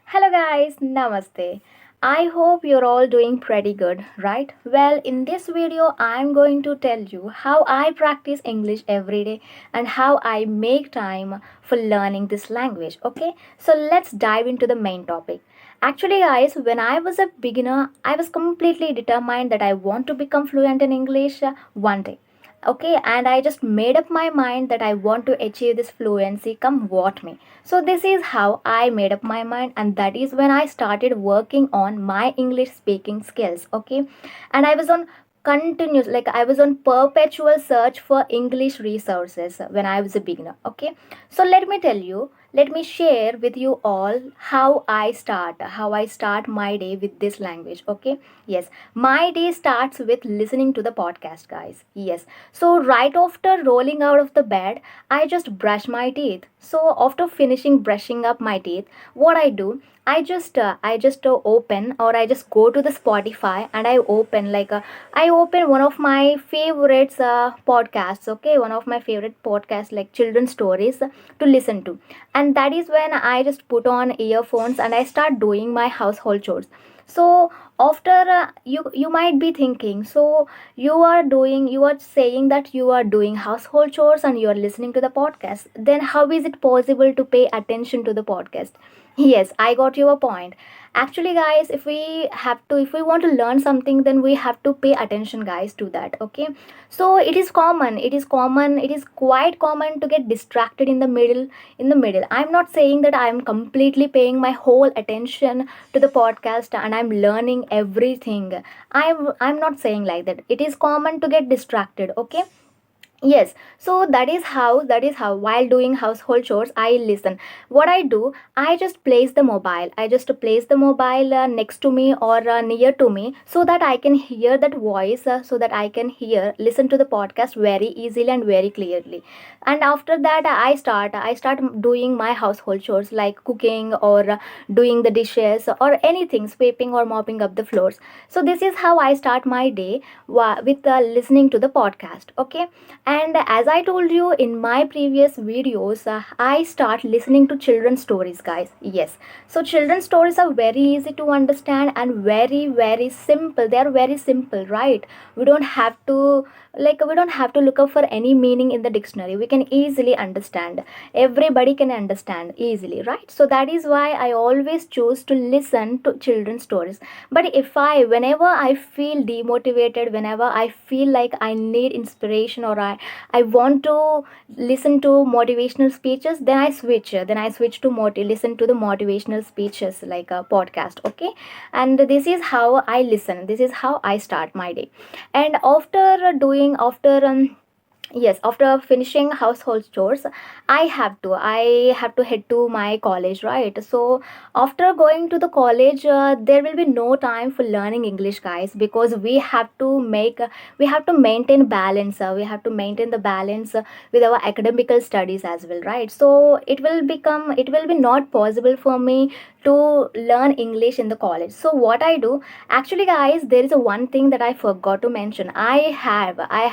Hello guys, namaste. I hope you're all doing pretty good, right? Well, in this video, I'm going to tell you how I practice English every day and how I make time for learning this language. Okay, so let's dive into the main topic. Actually, guys, when I was a beginner, I was completely determined that I want to become fluent in English one day. Okay, and I just made up my mind that I want to achieve this fluency come what may. So this is how I made up my mind, and that is when I started working on my English speaking skills. Okay, and I was on continuous, like I was on perpetual search for English resources when I was a beginner. Okay, so let me share with you all how I start my day with this language. Okay, yes, my day starts with listening to the podcast, guys. Yes, so right after rolling out of the bed, I just brush my teeth. So after finishing brushing up my teeth, what I do, I just open, or I just go to the Spotify, and I open one of my favorites podcasts. Okay, one of my favorite podcasts, like children's stories, to listen to, and that is when I just put on earphones and I start doing my household chores. So after you might be thinking, so you are saying that you are doing household chores and you are listening to the podcast, then how is it possible to pay attention to the podcast? Yes, I got your point. Actually, guys, if we want to learn something, then we have to pay attention, guys, to that. Okay, so it is quite common to get distracted in the middle. I'm not saying that I'm completely paying my whole attention to the podcast and I'm learning everything. I'm not saying like that. It is common to get distracted. Okay, yes, so that is how while doing household chores I listen. What I do, I just place the mobile next to me, or near to me, so that I can hear that voice, so that I can hear listen to the podcast very easily and very clearly. And after that, I start doing my household chores, like cooking, or doing the dishes, or anything, sweeping or mopping up the floors. So this is how I start my day, with listening to the podcast. Okay, and as I told you in my previous videos, I start listening to children's stories, guys. Yes, so children's stories are very easy to understand and very, very simple. They are very simple, right? We don't have to we don't have to look up for any meaning in the dictionary. We can easily understand. Everybody can understand easily, right? So that is why I always choose to listen to children's stories. But whenever I feel demotivated, whenever I feel like I need inspiration, or I want to listen to motivational speeches, then I switch to listen to the motivational speeches, like a podcast. Okay, and this is how I listen. This is how I start my day. And after yes, after finishing household chores, I have to head to my college, right? So after going to the college, there will be no time for learning English, guys, because we have to maintain balance. We have to maintain the balance with our academical studies as well, right? So it will be not possible for me to learn English in the college. So what I do, actually, guys, there is a one thing that I forgot to mention. I have a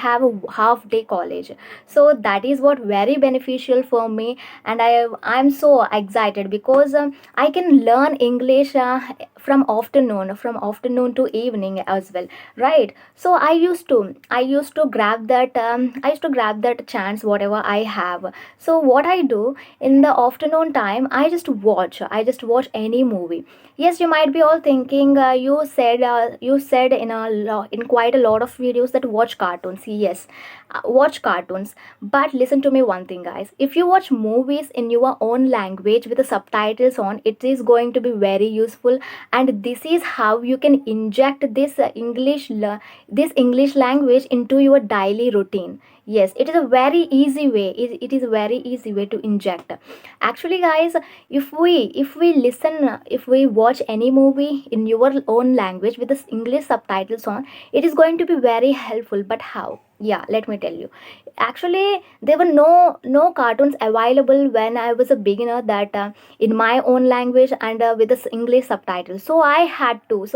half day college, so that is what very beneficial for me. And I'm so excited because I can learn English from afternoon to evening as well, right? So I used to grab that chance whatever I have. So what I do in the afternoon time, I just watch any movie. Yes, you might be all thinking, you said in quite a lot of videos that watch cartoons. Yes, watch cartoons. But listen to me one thing, guys. If you watch movies in your own language with the subtitles on, it is going to be very useful. And this is how you can inject this English language into your daily routine. Yes, it is a very easy way. It is a very easy way to inject. Actually, guys, if we watch any movie in your own language with the English subtitles on, it is going to be very helpful. But how? Yeah, let me tell you. Actually, there were no cartoons available when I was a beginner, that in my own language and with this English subtitles. So I had to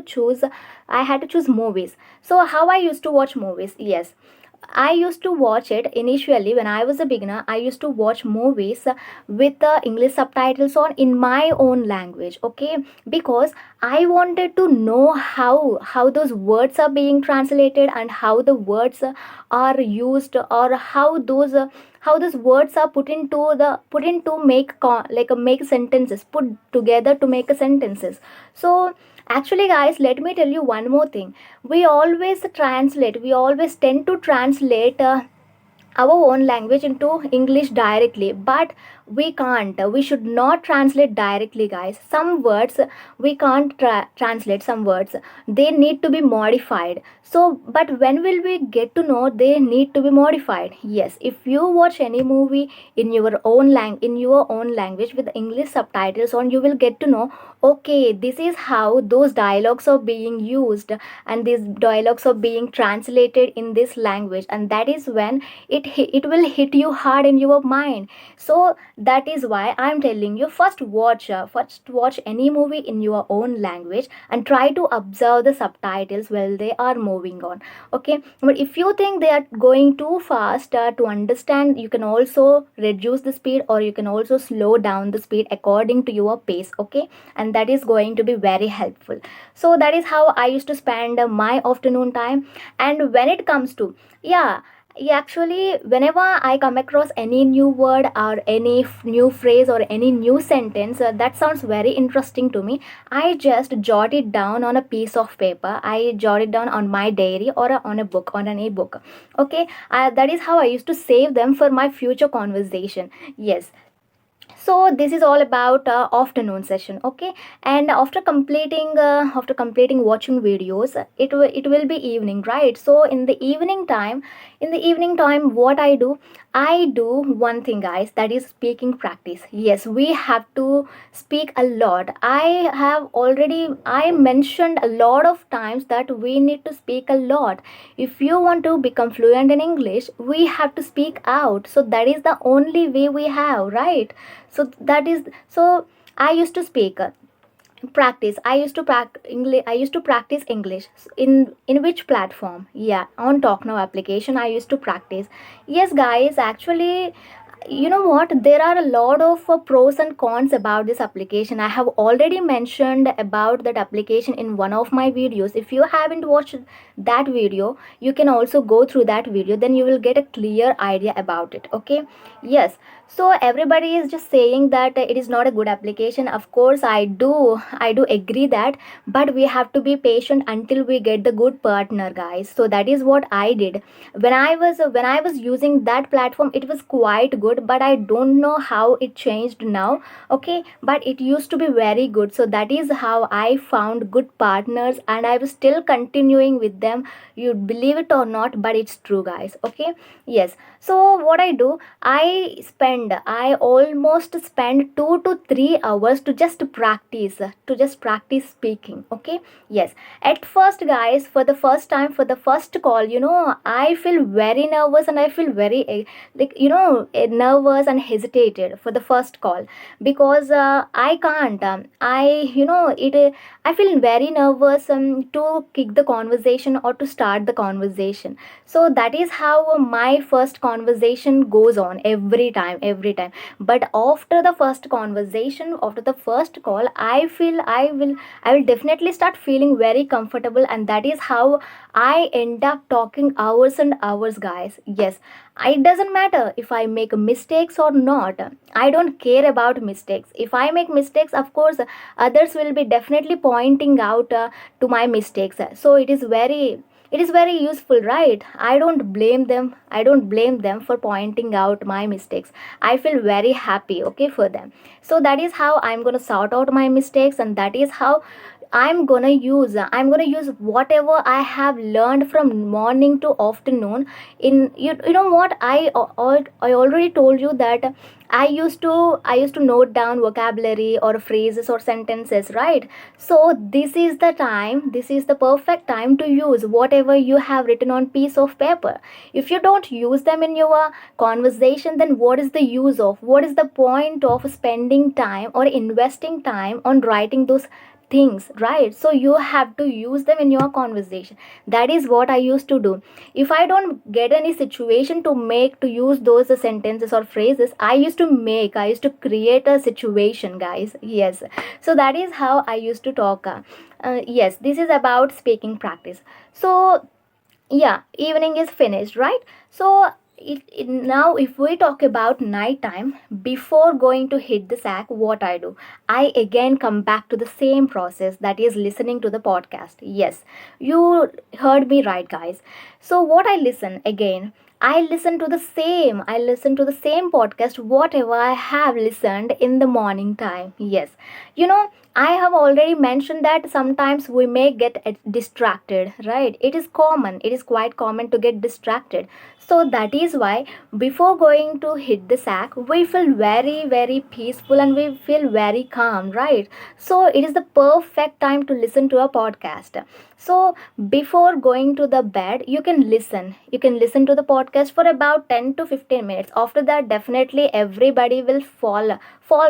choose movies. So how I used to watch movies? Yes, I used to watch it initially when I was a beginner. I used to watch movies with the English subtitles on in my own language, okay? Because I wanted to know how those words are being translated and how the words are used, or how those words are put into make sentences, put together to make a sentences. So actually guys, let me tell you one more thing. We always tend to translate our own language into English directly, but we can't. We should not translate directly, guys. Some words we can't translate, some words they need to be modified. So but when will we get to know they need to be modified? Yes, if you watch any movie in your own language with English subtitles on, you will get to know, okay, this is how those dialogues are being used, and these dialogues are being translated in this language, and that is when it will hit you hard in your mind. So that is why I'm telling you, first watch any movie in your own language and try to observe the subtitles while they are moving on, okay? But if you think they are going too fast to understand, you can also reduce the speed, or you can also slow down the speed according to your pace, okay? And that is going to be very helpful. So that is how I used to spend my afternoon time. And when it comes to, yeah, yeah, actually, whenever I come across any new word or any new phrase or any new sentence that sounds very interesting to me, I just jot it down on a piece of paper. I jot it down on my diary or on a book, on an e-book. Okay, that is how I used to save them for my future conversation. Yes. So this is all about afternoon session, okay? And after completing watching videos, it will be evening, right? So in the evening time, what I do one thing, guys, that is speaking practice. Yes, we have to speak a lot. I mentioned a lot of times that we need to speak a lot. If you want to become fluent in English, we have to speak out. So that is the only way we have, right? So that is so I used to speak practice I used to practice English. I used to practice English in which platform? Yeah, on Talk Now application I used to practice. Yes guys, actually, you know what, there are a lot of pros and cons about this application. I have already mentioned about that application in one of my videos. If you haven't watched that video, you can also go through that video, then you will get a clear idea about it, okay? Yes. So everybody is just saying that it is not a good application. Of course I do agree that, but we have to be patient until we get the good partner, guys. So that is what I did. When I was using that platform, it was quite good, but I don't know how it changed now, okay? But it used to be very good. So that is how I found good partners, and I was still continuing with them. You believe it or not, but it's true, guys, okay? Yes. So what I do, I almost spend 2 to 3 hours to just practice speaking, okay? Yes. At first, guys, for the first time, for the first call, I feel very nervous, and I feel very nervous and hesitated for the first call, because I can't I you know it I feel very nervous to kick the conversation or to start the conversation. So that is how my first conversation goes on every time. But after the first conversation, after the first call, I will definitely start feeling very comfortable, and that is how I end up talking hours and hours, guys. Yes, it doesn't matter if I make mistakes or not. I don't care about mistakes. If I make mistakes, of course others will be definitely pointing out to my mistakes. So it is very useful, right? I don't blame them for pointing out my mistakes. I feel very happy, okay, for them. So that is how I'm going to sort out my mistakes, and that is how I'm gonna use whatever I have learned from morning to afternoon. You know what, I already told you that I used to note down vocabulary or phrases or sentences, right? So this is the perfect time to use whatever you have written on piece of paper. If you don't use them in your conversation, then what is the point of spending time or investing time on writing those things, right? So you have to use them in your conversation. That is what I used to do. If I don't get any situation to make to use those sentences or phrases, I used to create a situation, guys. Yes. So that is how I used to talk. Yes, this is about speaking practice. So yeah, evening is finished, right? So now if we talk about night time, before going to hit the sack, what I do, I again come back to the same process, that is listening to the podcast. Yes, you heard me right, guys. So what I listen again, I listen to the same podcast whatever I have listened in the morning time. Yes, you know, I have already mentioned that sometimes we may get distracted, right? It is common, it is quite common to get distracted. So that is why before going to hit the sack, we feel very, very peaceful and we feel very calm, right? So it is the perfect time to listen to a podcast. So before going to the bed, you can listen. You can listen to the podcast for about 10 to 15 minutes. After that, definitely everybody will fall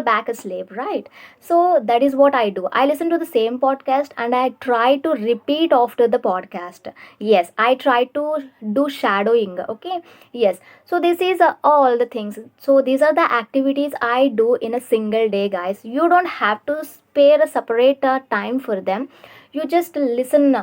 back asleep, right? So that is what I do. I listen to the same podcast and I try to repeat after the podcast. Yes, I try to do shadowing. Okay. Yes. So this is all the things. So these are the activities I do in a single day, guys. You don't have to spare a separate time for them. You just listen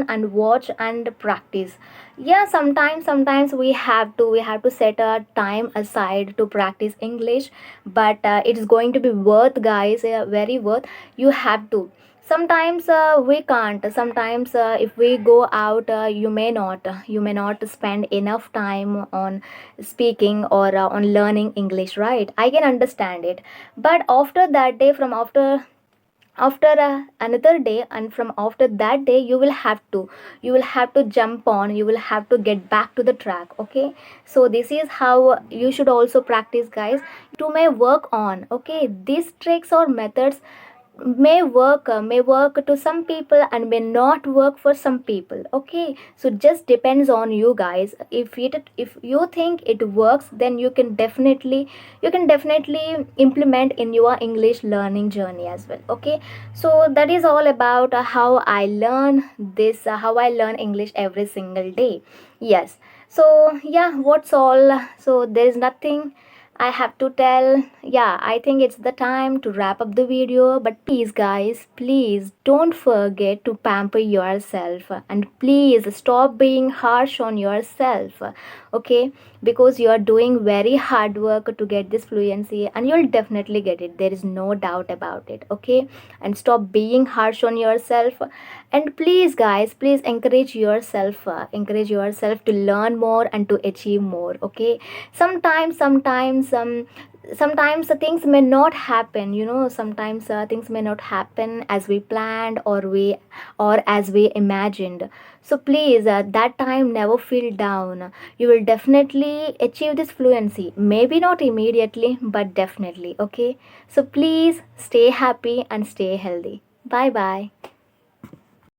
and watch and practice. Yeah, sometimes we have to set a time aside to practice English, but it is going to be worth, guys, very worth. You have to. Sometimes we can't. Sometimes if we go out, you may not spend enough time on speaking or on learning English, right? I can understand it. But after that day, from after another day, and from after that day, you will have to jump on, you will have to get back to the track. Okay, so this is how you should also practice, guys. To may work on, okay, these tricks or methods may work to some people and may not work for some people. Okay, so just depends on you, guys. If you think it works, then you can definitely implement in your English learning journey as well. Okay, so that is all about how I learn this, how I learn English every single day. Yes. So yeah, what's all, so there is nothing I have to tell. Yeah, I think it's the time to wrap up the video. But please, guys, please don't forget to pamper yourself and please stop being harsh on yourself. Okay, because you are doing very hard work to get this fluency and you'll definitely get it. There is no doubt about it. Okay, and stop being harsh on yourself. And please, guys, please encourage yourself to learn more and to achieve more. Okay, sometimes things may not happen, sometimes things may not happen as we planned or as we imagined. So please, that time never feel down. You will definitely achieve this fluency, maybe not immediately but definitely. Okay, so please stay happy and stay healthy. Bye bye.